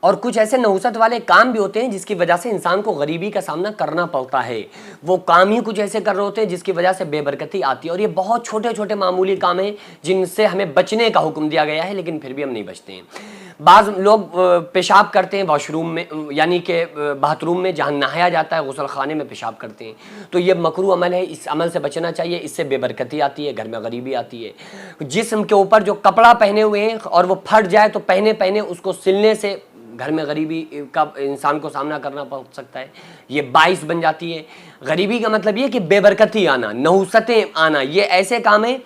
اور کچھ ایسے نحوست والے کام بھی ہوتے ہیں جس کی وجہ سے انسان کو غریبی کا سامنا کرنا پڑتا ہے، وہ کام ہی کچھ ایسے کر رہے ہوتے ہیں جس کی وجہ سے بے برکتی آتی ہے، اور یہ بہت چھوٹے چھوٹے معمولی کام ہیں جن سے ہمیں بچنے کا حکم دیا گیا ہے، لیکن پھر بھی ہم نہیں بچتے ہیں۔ بعض لوگ پیشاب کرتے ہیں واش روم میں، یعنی کہ باتھ روم میں جہاں نہایا جاتا ہے، غسل خانے میں پیشاب کرتے ہیں، تو یہ مکروہ عمل ہے، اس عمل سے بچنا چاہیے، اس سے بے برکتی آتی ہے، گھر میں غریبی آتی ہے۔ جسم کے اوپر جو کپڑا پہنے ہوئے ہیں اور وہ پھٹ جائے تو پہنے اس کو سلنے سے گھر میں غریبی کا انسان کو سامنا کرنا پڑ سکتا ہے، یہ باعث بن جاتی ہے۔ غریبی کا مطلب یہ کہ بے برکتی آنا، نحوستیں آنا، یہ ایسے کام ہیں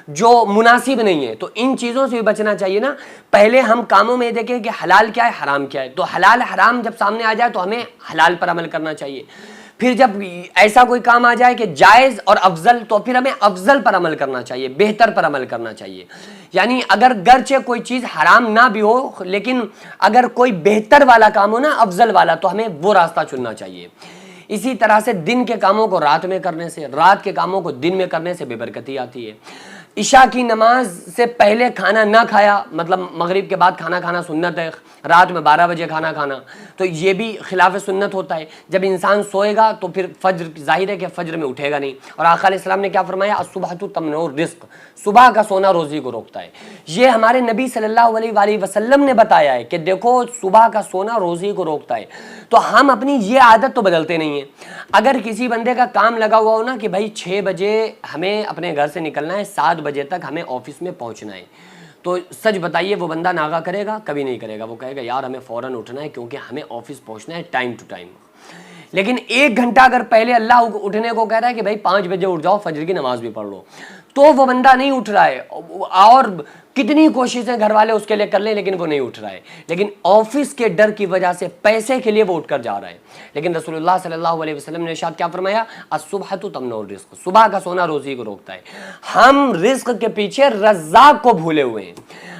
جو مناسب نہیں ہے، تو ان چیزوں سے بھی بچنا چاہیے نا۔ پہلے ہم کاموں میں دیکھیں کہ حلال کیا ہے، حرام کیا ہے، تو حلال حرام جب سامنے آ جائے تو ہمیں حلال پر عمل کرنا چاہیے۔ پھر جب ایسا کوئی کام آ جائے کہ جائز اور افضل، تو پھر ہمیں افضل پر عمل کرنا چاہیے، بہتر پر عمل کرنا چاہیے۔ یعنی اگر گرچہ کوئی چیز حرام نہ بھی ہو، لیکن اگر کوئی بہتر والا کام ہو نا، افضل والا، تو ہمیں وہ راستہ چننا چاہیے۔ اسی طرح سے دن کے کاموں کو رات میں کرنے سے، رات کے کاموں کو دن میں کرنے سے بے برکتی آتی ہے۔ عشاء کی نماز سے پہلے کھانا نہ کھایا، مطلب مغرب کے بعد کھانا کھانا سنت ہے، رات میں 12 بجے کھانا کھانا، تو یہ بھی خلاف سنت ہوتا ہے۔ جب انسان سوئے گا تو پھر فجر، ظاہر ہے کہ فجر میں اٹھے گا نہیں، اور آقا علیہ السلام نے کیا فرمایا، الصبح تمنع الرزق، صبح کا سونا روزی کو روکتا ہے۔ یہ ہمارے نبی صلی اللہ علیہ وآلہ وسلم نے بتایا ہے کہ دیکھو صبح کا سونا روزی کو روکتا ہے، تو ہم اپنی یہ عادت تو بدلتے نہیں ہیں۔ اگر کسی بندے کا کام لگا ہوا ہو نا کہ بھائی 6 بجے ہمیں اپنے گھر سے نکلنا ہے، 7 بجے تک ہمیں آفس میں پہنچنا ہے، تو سچ بتائیے وہ بندہ ناغہ کرے گا؟ کبھی نہیں کرے گا، وہ کہے گا یار ہمیں فوراً اٹھنا ہے کیونکہ ہمیں آفس پہنچنا ہے ٹائم ٹو ٹائم۔ لیکن 1 گھنٹہ اگر پہلے اللہ اٹھنے کو کہہ رہا ہے کہ بھائی 5 بجے اٹھ جاؤ، فجر کی نماز بھی پڑھ لو، تو وہ بندہ نہیں اٹھ رہا ہے، اور کتنی کوششیں گھر والے اس کے لیے کر لیں لیکن وہ نہیں اٹھ رہا ہے، لیکن آفس کے ڈر کی وجہ سے، پیسے کے لیے وہ اٹھ کر جا رہا ہے۔ لیکن رسول اللہ صلی اللہ علیہ وسلم نے ارشاد کیا فرمایا، الصبح تمنع الرزق، صبح کا سونا روزی کو روکتا ہے۔ ہم رزق کے پیچھے رزاق کو بھولے ہوئے ہیں۔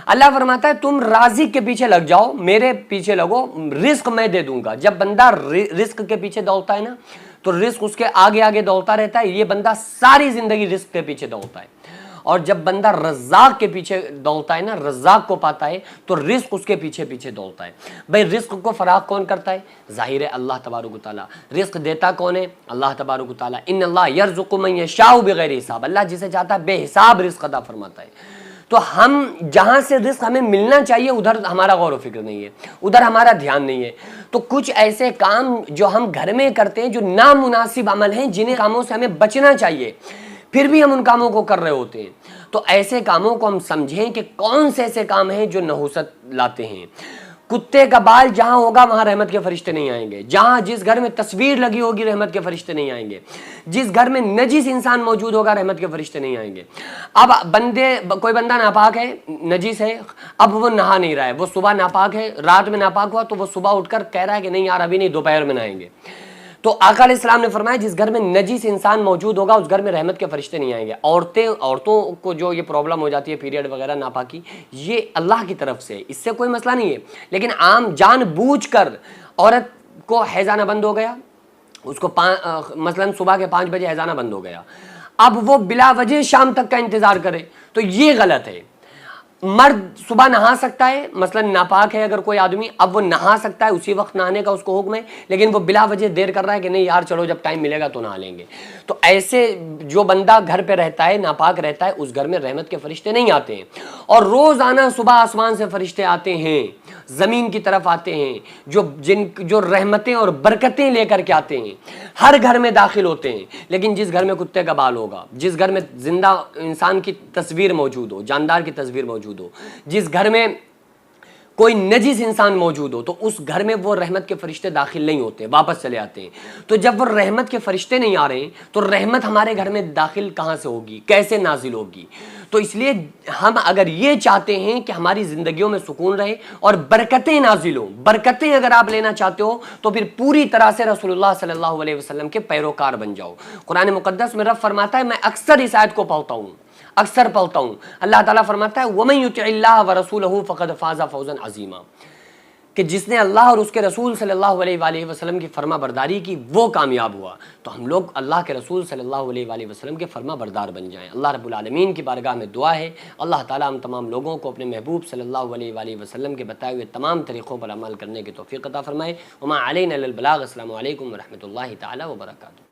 اللہ فرماتا ہے تم رازق کے پیچھے لگ جاؤ، میرے پیچھے لگو، رزق میں دے دوں گا۔ جب بندہ رزق کے پیچھے دوڑتا ہے نا تو رزق اس کے آگے آگے دوڑتا رہتا ہے، یہ بندہ ساری زندگی رزق کے پیچھے دوڑتا ہے۔ اور جب بندہ رزاق کے پیچھے دوڑتا ہے نا، رزاق کو پاتا ہے، تو رزق اس کے پیچھے پیچھے دوڑتا ہے۔ بھائی رزق کو فراخ کون کرتا ہے؟ ظاہر ہے اللہ تبارک و تعالیٰ۔ رزق دیتا کون ہے؟ اللہ تبارک و تعالیٰ۔ ان اللہ یرزق من یشاء بغیر حساب، اللہ جسے چاہتا ہے بے حساب رزق عطا فرماتا ہے۔ تو ہم جہاں سے رزق ہمیں ملنا چاہیے ادھر ہمارا غور و فکر نہیں ہے، ادھر ہمارا دھیان نہیں ہے۔ تو کچھ ایسے کام جو ہم گھر میں کرتے ہیں جو نامناسب عمل ہیں، جنہیں کاموں سے ہمیں بچنا چاہیے، پھر بھی ہم ان کاموں کو کر رہے ہوتے ہیں۔ تو ایسے کاموں کو ہم سمجھیں کہ کون سے ایسے کام ہیں جو نحوست لاتے ہیں۔ کتے کا بال جہاں ہوگا وہاں رحمت کے فرشتے نہیں آئیں گے، جہاں جس گھر میں تصویر لگی ہوگی رحمت کے فرشتے نہیں آئیں گے، جس گھر میں نجس انسان موجود ہوگا رحمت کے فرشتے نہیں آئیں گے۔ اب کوئی بندہ ناپاک ہے، نجس ہے، اب وہ نہا نہیں رہا ہے، وہ صبح ناپاک ہے، رات میں ناپاک ہوا، تو وہ صبح اٹھ کر کہہ رہا ہے کہ نہیں یار ابھی نہیں، دوپہر میں نہائیں گے۔ تو آقا علیہ السلام نے فرمایا جس گھر میں نجس انسان موجود ہوگا اس گھر میں رحمت کے فرشتے نہیں آئیں گے۔ عورتوں کو جو یہ پرابلم ہو جاتی ہے، پیریڈ وغیرہ ناپاکی، یہ اللہ کی طرف سے، اس سے کوئی مسئلہ نہیں ہے۔ لیکن عام جان بوجھ کر عورت کو حیضانہ بند ہو گیا، اس کو مثلاً صبح کے 5 بجے حیضانہ بند ہو گیا، اب وہ بلا وجہ شام تک کا انتظار کرے تو یہ غلط ہے۔ مرد صبح نہا سکتا ہے، مثلا ناپاک ہے اگر کوئی آدمی، اب وہ نہا سکتا ہے، اسی وقت نہانے کا اس کو حکم ہے، لیکن وہ بلا وجہ دیر کر رہا ہے کہ نہیں یار چلو جب ٹائم ملے گا تو نہا لیں گے۔ تو ایسے جو بندہ گھر پہ رہتا ہے، ناپاک رہتا ہے، اس گھر میں رحمت کے فرشتے نہیں آتے ہیں۔ اور روزانہ صبح آسمان سے فرشتے آتے ہیں، زمین کی طرف آتے ہیں، جو رحمتیں اور برکتیں لے کر کے آتے ہیں، ہر گھر میں داخل ہوتے ہیں۔ لیکن جس گھر میں کتے کا بال ہوگا، جس گھر میں زندہ انسان کی تصویر موجود ہو، جاندار کی تصویر موجود ہو، جس گھر میں کوئی نجس انسان موجود ہو، تو اس گھر میں وہ رحمت کے فرشتے داخل نہیں ہوتے، واپس چلے آتے ہیں۔ تو جب وہ رحمت کے فرشتے نہیں آ رہے ہیں تو رحمت ہمارے گھر میں داخل کہاں سے ہوگی، کیسے نازل ہوگی؟ تو اس لیے ہم اگر یہ چاہتے ہیں کہ ہماری زندگیوں میں سکون رہے اور برکتیں نازل ہوں، برکتیں اگر آپ لینا چاہتے ہو تو پھر پوری طرح سے رسول اللہ صلی اللہ علیہ وسلم کے پیروکار بن جاؤ۔ قرآن مقدس میں رب فرماتا ہے، میں اکثر اس آیت کو پڑھتا ہوں، اکثر پڑھتا ہوں۔ اللہ تعالیٰ فرماتا ہے وَمَن يُطِعِ اللَّهَ وَرَسُولَهُ فَقَدْ فَازَ فَوْزًا عَظِيمًا۔ کہ جس نے اللہ اور اس کے رسول صلی اللہ علیہ وآلہ وسلم کی فرما برداری کی وہ کامیاب ہوا۔ تو ہم لوگ اللہ کے رسول صلی اللہ علیہ وآلہ وسلم کے فرما بردار بن جائیں۔ اللہ رب العالمین کی بارگاہ میں دعا ہے اللہ تعالیٰ ہم تمام لوگوں کو اپنے محبوب صلی اللہ علیہ وآلہ وسلم کے بتائے ہوئے تمام طریقوں پر عمل کرنے کی توفیق عطا فرمائے۔ وما علینا الا البلاغ۔ السلام علیکم ورحمۃ اللہ تعالیٰ وبرکاتہ۔